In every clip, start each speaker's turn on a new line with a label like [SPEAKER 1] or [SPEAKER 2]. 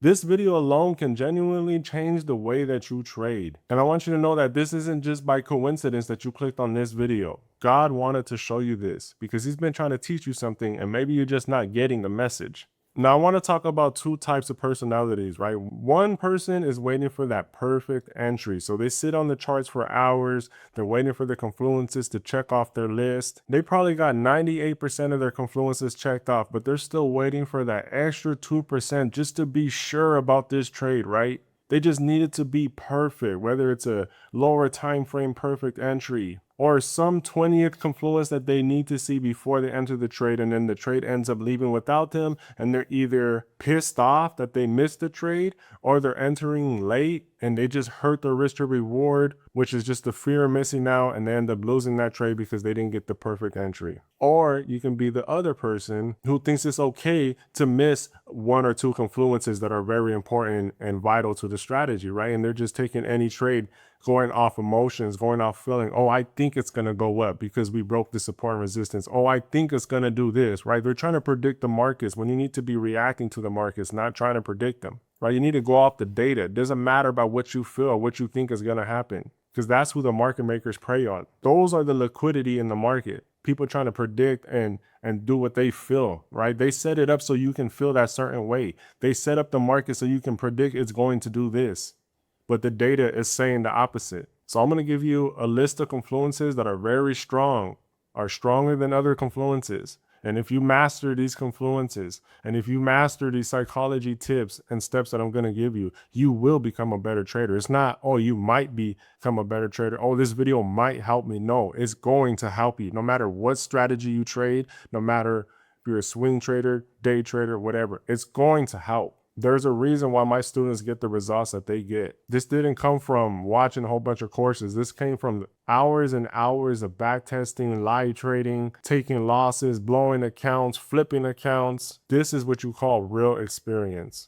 [SPEAKER 1] This video alone can genuinely change the way that you trade. And I want you to know that this isn't just by coincidence that you clicked on this video. God wanted to show you this because he's been trying to teach you something and maybe you're just not getting the message. Now, I want to talk about two types of personalities, right? One person is waiting for that perfect entry. So they sit on the charts for hours. They're waiting for the confluences to check off their list. They probably got 98% of their confluences checked off, but they're still waiting for that extra 2% just to be sure about this trade, right? They just need it to be perfect, whether it's a lower time frame perfect entry or some 20th confluence that they need to see before they enter the trade, and then the trade ends up leaving without them, and they're either pissed off that they missed the trade or they're entering late and they just hurt their risk to reward, which is just the fear of missing out, and they end up losing that trade because they didn't get the perfect entry. Or you can be the other person who thinks it's okay to miss one or two confluences that are very important and vital to the strategy, right? And they're just taking any trade, going off emotions, going off feeling, oh, I think it's going to go up because we broke the support and resistance. Oh, I think it's going to do this, right? They're trying to predict the markets when you need to be reacting to the markets, not trying to predict them, right? You need to go off the data. It doesn't matter about what you feel or what you think is going to happen, because that's who the market makers prey on. Those are the liquidity in the market. People trying to predict and do what they feel, right? They set it up so you can feel that certain way. They set up the market so you can predict it's going to do this, but the data is saying the opposite. So I'm going to give you a list of confluences that are very strong, are stronger than other confluences. And if you master these confluences, and if you master these psychology tips and steps that I'm going to give you, you will become a better trader. It's not, oh, you might become a better trader. Oh, this video might help me. No, it's going to help you. No matter what strategy you trade, no matter if you're a swing trader, day trader, whatever, it's going to help. There's a reason why my students get the results that they get. This didn't come from watching a whole bunch of courses. This came from hours and hours of backtesting, live trading, taking losses, blowing accounts, flipping accounts. This is what you call real experience.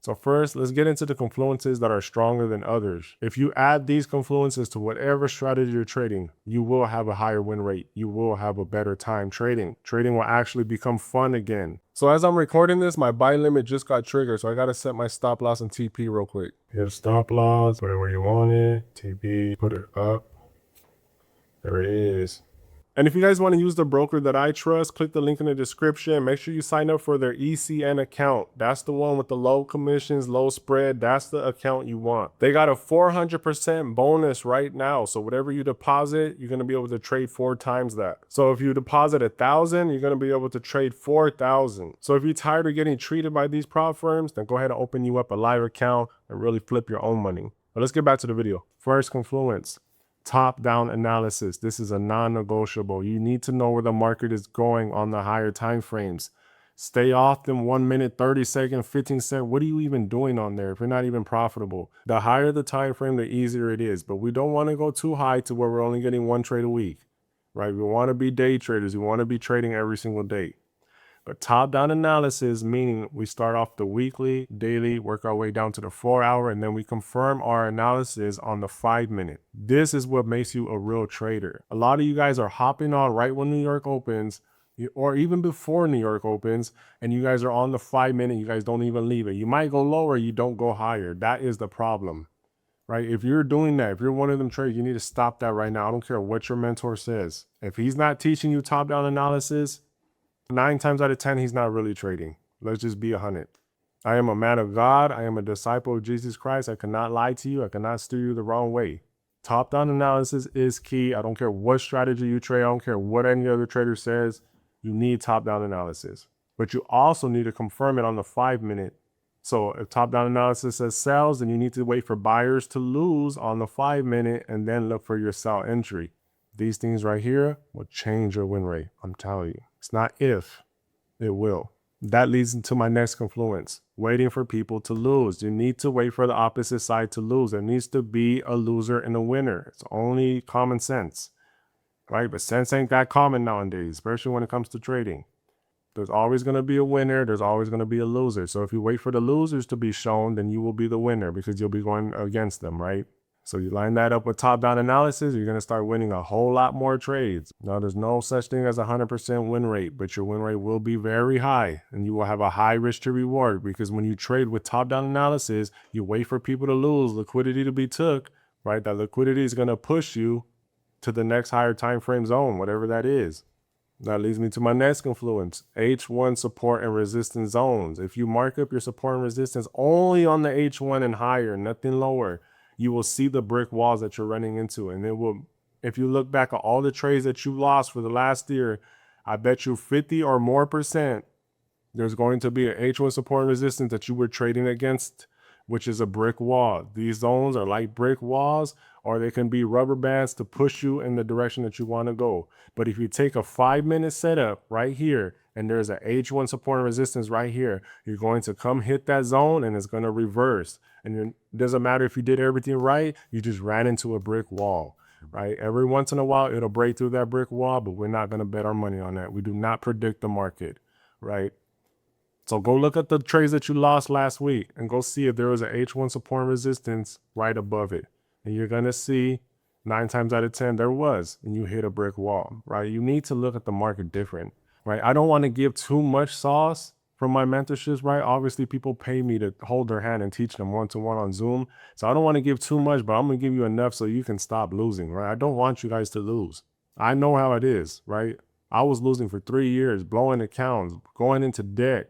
[SPEAKER 1] So first, let's get into the confluences that are stronger than others. If you add these confluences to whatever strategy you're trading, you will have a higher win rate. You will have a better time trading. Trading will actually become fun again. So as I'm recording this, my buy limit just got triggered. So I got to set my stop loss and TP real quick. Hit stop loss, put it where you want it. TP, put it up. There it is. And if you guys want to use the broker that I trust, click the link in the description. Make sure you sign up for their ECN account. That's the one with the low commissions, low spread. That's the account you want. They got a 400% bonus right now. So whatever you deposit, you're going to be able to trade 4 times that. So if you deposit 1,000, you're going to be able to trade 4,000. So if you're tired of getting treated by these prop firms, then go ahead and open you up a live account and really flip your own money. But let's get back to the video. First confluence. Top-down analysis. This is a non-negotiable. You need to know where the market is going on the higher time frames. Stay off them 1 minute, 30 second, 15 second. What are you even doing on there if you're not even profitable? The higher the time frame, the easier it is. But we don't want to go too high to where we're only getting 1 trade a week, right? We want to be day traders. We want to be trading every single day. But top-down analysis, meaning we start off the weekly, daily, work our way down to the 4-hour, and then we confirm our analysis on the 5-minute. This is what makes you a real trader. A lot of you guys are hopping on right when New York opens, or even before New York opens, and you guys are on the 5-minute, you guys don't even leave it. You might go lower, you don't go higher. That is the problem, right? If you're doing that, if you're one of them traders, you need to stop that right now. I don't care what your mentor says. If he's not teaching you top-down analysis, 9 times out of 10, he's not really trading. Let's just be 100. I am a man of God. I am a disciple of Jesus Christ. I cannot lie to you. I cannot steer you the wrong way. Top-down analysis is key. I don't care what strategy you trade. I don't care what any other trader says. You need top-down analysis. But you also need to confirm it on the 5-minute. So if top-down analysis says sells, then you need to wait for buyers to lose on the 5-minute and then look for your sell entry. These things right here will change your win rate. I'm telling you. It's not if, it will. That leads into my next confluence, waiting for people to lose. You need to wait for the opposite side to lose. There needs to be a loser and a winner. It's only common sense, right? But sense ain't that common nowadays, especially when it comes to trading. There's always going to be a winner. There's always going to be a loser. So if you wait for the losers to be shown, then you will be the winner because you'll be going against them, right? So you line that up with top-down analysis, you're going to start winning a whole lot more trades. Now, there's no such thing as a 100% win rate, but your win rate will be very high, and you will have a high risk to reward, because when you trade with top-down analysis, you wait for people to lose, liquidity to be took, right? That liquidity is going to push you to the next higher time frame zone, whatever that is. That leads me to my next confluence, H1 support and resistance zones. If you mark up your support and resistance only on the H1 and higher, nothing lower, you will see the brick walls that you're running into. And it will, if you look back at all the trades that you lost for the last year, I bet you 50 or more %, there's going to be an H1 support and resistance that you were trading against, which is a brick wall. These zones are like brick walls, or they can be rubber bands to push you in the direction that you want to go. But if you take a 5-minute setup right here, and there's an H1 support and resistance right here, you're going to come hit that zone and it's going to reverse. And it doesn't matter if you did everything right, you just ran into a brick wall, right? Every once in a while, it'll break through that brick wall, but we're not going to bet our money on that. We do not predict the market, right? So go look at the trades that you lost last week and go see if there was an H1 support and resistance right above it. And you're going to see 9 times out of 10 there was, and you hit a brick wall, right? You need to look at the market different, right? I don't want to give too much sauce from my mentorships, right? Obviously, people pay me to hold their hand and teach them one-to-one on Zoom. So I don't want to give too much, but I'm going to give you enough so you can stop losing, right? I don't want you guys to lose. I know how it is, right? I was losing for 3 years, blowing accounts, going into debt,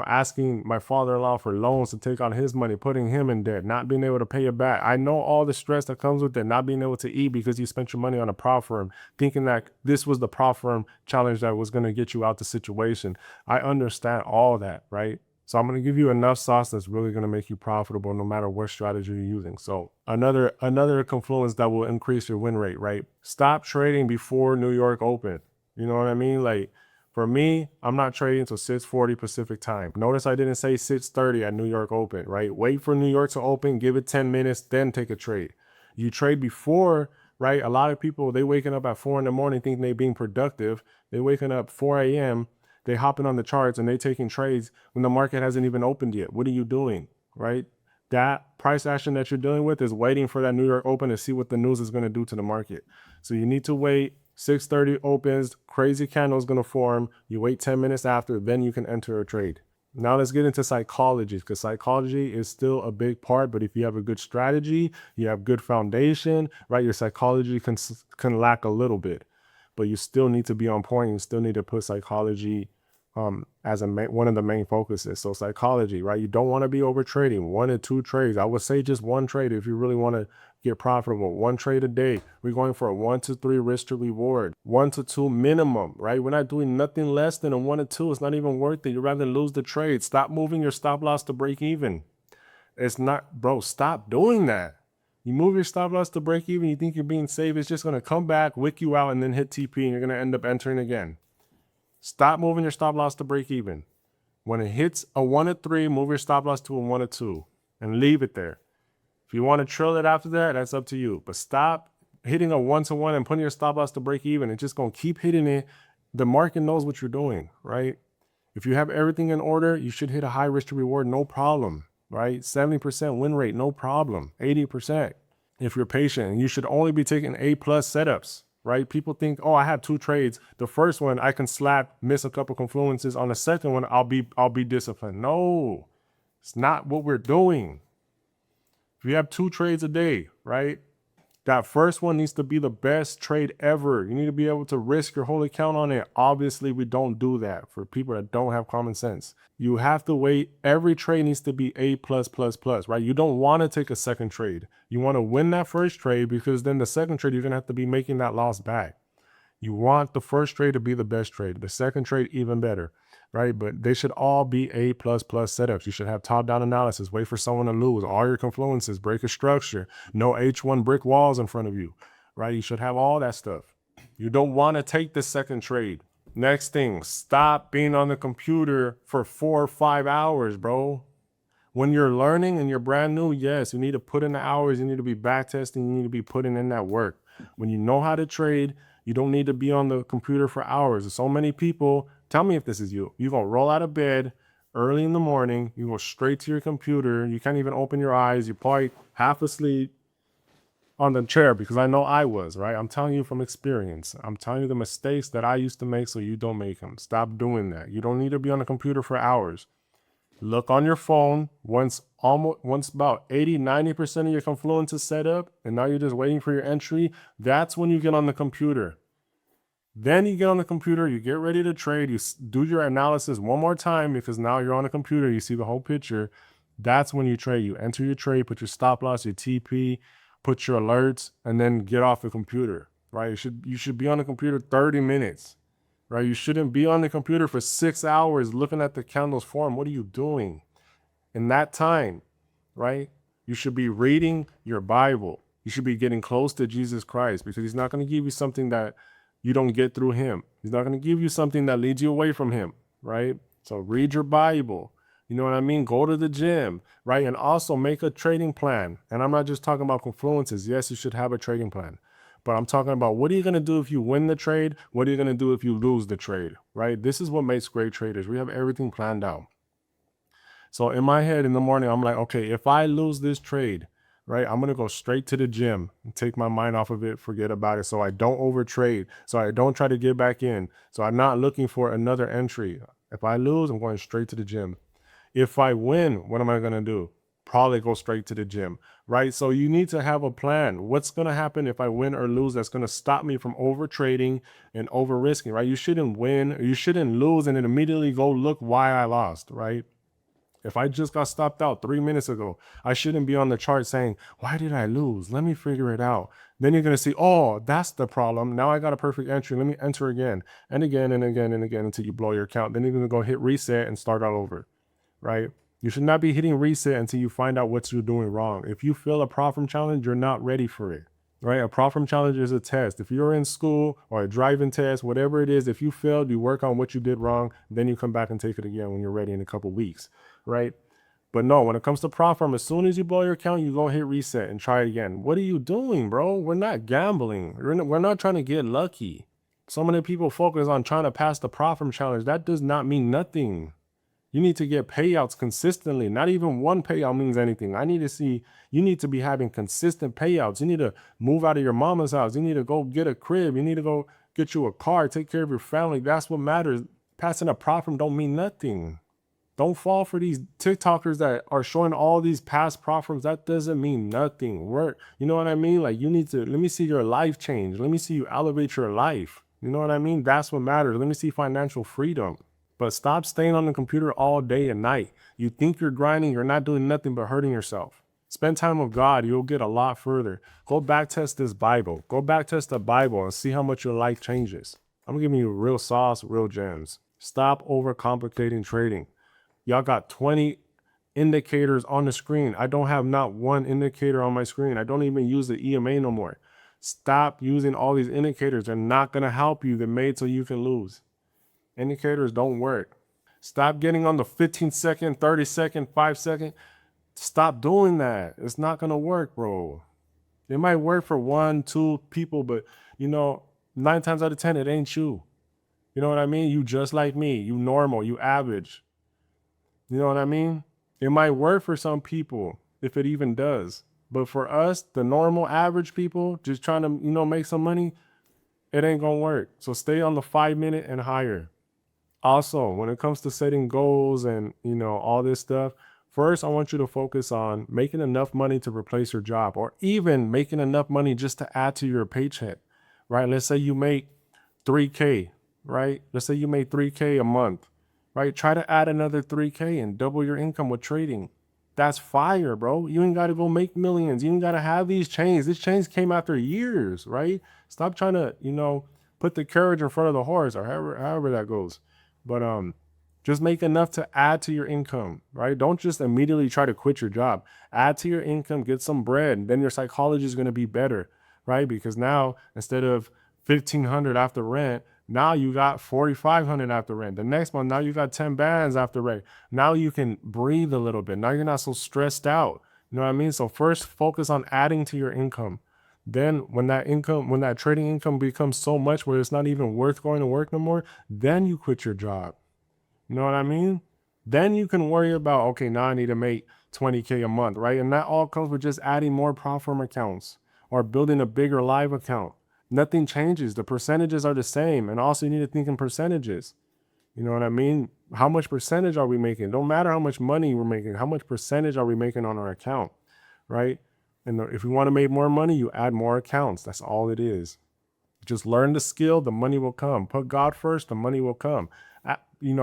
[SPEAKER 1] asking my father-in-law for loans to take out his money, putting him in debt, not being able to pay it back. I know all the stress that comes with that, not being able to eat because you spent your money on a prop firm, thinking that this was the prop firm challenge that was going to get you out the situation. I understand all that, right? So I'm going to give you enough sauce that's really going to make you profitable no matter what strategy you're using. So another confluence that will increase your win rate, right? Stop trading before New York Open. You know what I mean? Like, for me, I'm not trading until 6:40 Pacific time. Notice I didn't say 6:30 at New York Open, right? Wait for New York to open, give it 10 minutes, then take a trade. You trade before, right? A lot of people, they waking up at 4 in the morning thinking they being productive. They waking up 4 a.m., they hopping on the charts and they taking trades when the market hasn't even opened yet. What are you doing, right? That price action that you're dealing with is waiting for that New York Open to see what the news is going to do to the market. So you need to wait. 6:30 opens, crazy candle is going to form. You wait 10 minutes after, then you can enter a trade. Now let's get into psychology, because psychology is still a big part. But if you have a good strategy, you have good foundation, right? Your psychology can lack a little bit, but you still need to be on point. You still need to put psychology as one of the main focuses. So psychology, right? You don't want to be over trading 1 to 2 trades. I would say just 1 trade if you really want to get profitable. 1 trade a day. We're going for a 1 to 3 risk to reward, 1 to 2 minimum, right? We're not doing nothing less than a 1 to 2. It's not even worth it. You'd rather lose the trade. Stop moving your stop loss to break even. It's not, bro, stop doing that. You move your stop loss to break even, you think you're being safe, it's just going to come back, wick you out, and then hit TP, and you're going to end up entering again. Stop moving your stop loss to break even. When it hits a 1 to 3, move your stop loss to a 1 to 2 and leave it there. If you want to trill it after that, that's up to you. But stop hitting a 1 to 1 and putting your stop loss to break even. It's just going to keep hitting it. The market knows what you're doing, right? If you have everything in order, you should hit a high risk to reward, no problem, right? 70% win rate, no problem. 80% if you're patient. You should only be taking A+ setups. Right? People think, oh, I have 2 trades. The first one I can miss a couple confluences. On the second one, I'll be disciplined. No, it's not what we're doing. If you have 2 trades a day, right? That first one needs to be the best trade ever. You need to be able to risk your whole account on it. Obviously, we don't do that for people that don't have common sense. You have to wait. Every trade needs to be A+++, right? You don't want to take a second trade. You want to win that first trade, because then the second trade, you're going to have to be making that loss back. You want the first trade to be the best trade. The second trade, even better, right? But they should all be A++ setups. You should have top-down analysis, wait for someone to lose, all your confluences, break a structure, no H1 brick walls in front of you, right? You should have all that stuff. You don't want to take the second trade. Next thing, stop being on the computer for 4 or 5 hours, bro. When you're learning and you're brand new, yes, you need to put in the hours. You need to be backtesting. You need to be putting in that work. When you know how to trade, you don't need to be on the computer for hours. There's so many people, tell me if this is you. You're going to roll out of bed early in the morning. You go straight to your computer. You can't even open your eyes. You're probably half asleep. on the chair because I know I was, right? I'm telling you from experience. I'm telling you the mistakes that I used to make so you don't make them. Stop doing that. You don't need to be on the computer for hours. Look on your phone once about 80-90% of your confluence is set up, and now you're just waiting for your entry. That's when you get on the computer. Then you get on the computer, you get ready to trade, you do your analysis one more time because now you're on the computer, you see the whole picture. That's when you trade. You enter your trade, put your stop loss, your TP, put your alerts, and then get off the computer, right? You should be on the computer 30 minutes, right? You shouldn't be on the computer for 6 hours looking at the candles form. What are you doing? In that time, right? You should be reading your Bible. You should be getting close to Jesus Christ because he's not going to give you something that you don't get through him. He's not going to give you something that leads you away from him, right? So read your Bible. You know what I mean? Go to the gym, right? And also make a trading plan. And I'm not just talking about confluences. Yes, you should have a trading plan. But I'm talking about what are you going to do if you win the trade? What are you going to do if you lose the trade, right? This is what makes great traders. We have everything planned out. So in my head in the morning, I'm like, okay, if I lose this trade, right, I'm going to go straight to the gym and take my mind off of it, forget about it. So I don't overtrade. So I don't try to get back in. So I'm not looking for another entry. If I lose, I'm going straight to the gym. If I win, what am I going to do? Probably go straight to the gym, right? So you need to have a plan. What's going to happen if I win or lose that's going to stop me from over trading and over risking, right? You shouldn't win or you shouldn't lose and then immediately go look why I lost, right? If I just got stopped out 3 minutes ago, I shouldn't be on the chart saying, why did I lose? Let me figure it out. Then you're going to see, oh, that's the problem. Now I got a perfect entry. Let me enter again and again and again and again until you blow your account. Then you're going to go hit reset and start all over, right? You should not be hitting reset until you find out what you're doing wrong. If you fail a problem challenge, you're not ready for it, right? A problem challenge is a test. If you're in school or a driving test, whatever it is, if you failed, you work on what you did wrong, then you come back and take it again when you're ready in a couple weeks, right? But no, when it comes to prop firm, as soon as you blow your account, you go hit reset and try it again. What are you doing, bro? We're not gambling. We're not trying to get lucky. So many people focus on trying to pass the prop firm challenge. That does not mean nothing. You need to get payouts consistently. Not even one payout means anything. I need to see, you need to be having consistent payouts. You need to move out of your mama's house. You need to go get a crib. You need to go get you a car, take care of your family. That's what matters. Passing a prop firm don't mean nothing. Don't fall for these TikTokers that are showing all these past prop firms. That doesn't mean nothing. You know what I mean? Like you need to, let me see your life change. Let me see you elevate your life. You know what I mean? That's what matters. Let me see financial freedom. But stop staying on the computer all day and night. You think you're grinding, you're not doing nothing but hurting yourself. Spend time with God, you'll get a lot further. Go back test this Bible. Go back test the Bible and see how much your life changes. I'm giving you real sauce, real gems. Stop overcomplicating trading. Y'all got 20 indicators on the screen. I don't have not one indicator on my screen. I don't even use the EMA no more. Stop using all these indicators. They're not going to help you. They're made so you can lose. Indicators don't work. Stop getting on the 15-second, 30-second, 5-second. Stop doing that. It's not going to work, bro. It might work for 1, 2 people, but 9 times out of 10, it ain't you. You know what I mean? You just like me. You normal. You average. You know what I mean? It might work for some people, if it even does. But for us, the normal average people, just trying to, make some money, it ain't going to work. So stay on the 5-minute and higher. Also, when it comes to setting goals and, all this stuff, first, I want you to focus on making enough money to replace your job or even making enough money just to add to your paycheck, right? Let's say you make $3K, right? Let's say you make $3K a month, right? Try to add another $3K and double your income with trading. That's fire, bro. You ain't got to go make millions. You ain't got to have these chains. These chains came after years, right? Stop trying to, put the carriage in front of the horse or however that goes. But just make enough to add to your income, right? Don't just immediately try to quit your job. Add to your income, get some bread, and then your psychology is going to be better, right? Because now instead of $1,500 after rent, now you got $4,500 after rent. The next month, now you got 10 bands after rent. Now you can breathe a little bit. Now you're not so stressed out. You know what I mean? So first focus on adding to your income. Then when that trading income becomes so much where it's not even worth going to work no more, then you quit your job. You know what I mean? Then you can worry about, okay, now I need to make $20K a month, right? And that all comes with just adding more prop firm accounts or building a bigger live account. Nothing changes. The percentages are the same. And also you need to think in percentages. You know what I mean? How much percentage are we making? Don't matter how much money we're making. How much percentage are we making on our account, right? And if we want to make more money, you add more accounts. That's all it is. Just learn the skill, the money will come. Put God first, the money will come.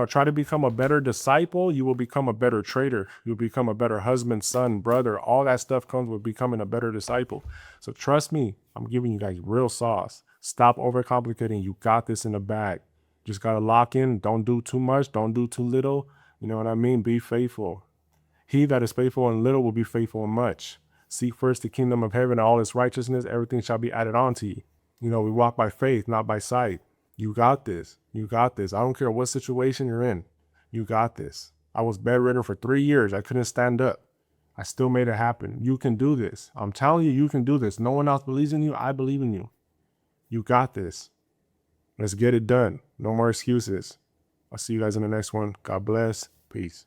[SPEAKER 1] Try to become a better disciple, you will become a better trader. You'll become a better husband, son, brother. All that stuff comes with becoming a better disciple. So trust me, I'm giving you guys real sauce. Stop overcomplicating. You got this in the bag. Just got to lock in. Don't do too much. Don't do too little. You know what I mean? Be faithful. He that is faithful in little will be faithful in much. Seek first the kingdom of heaven and all its righteousness. Everything shall be added on to you. We walk by faith, not by sight. You got this. You got this. I don't care what situation you're in. You got this. I was bedridden for 3 years. I couldn't stand up. I still made it happen. You can do this. I'm telling you, you can do this. No one else believes in you. I believe in you. You got this. Let's get it done. No more excuses. I'll see you guys in the next one. God bless. Peace.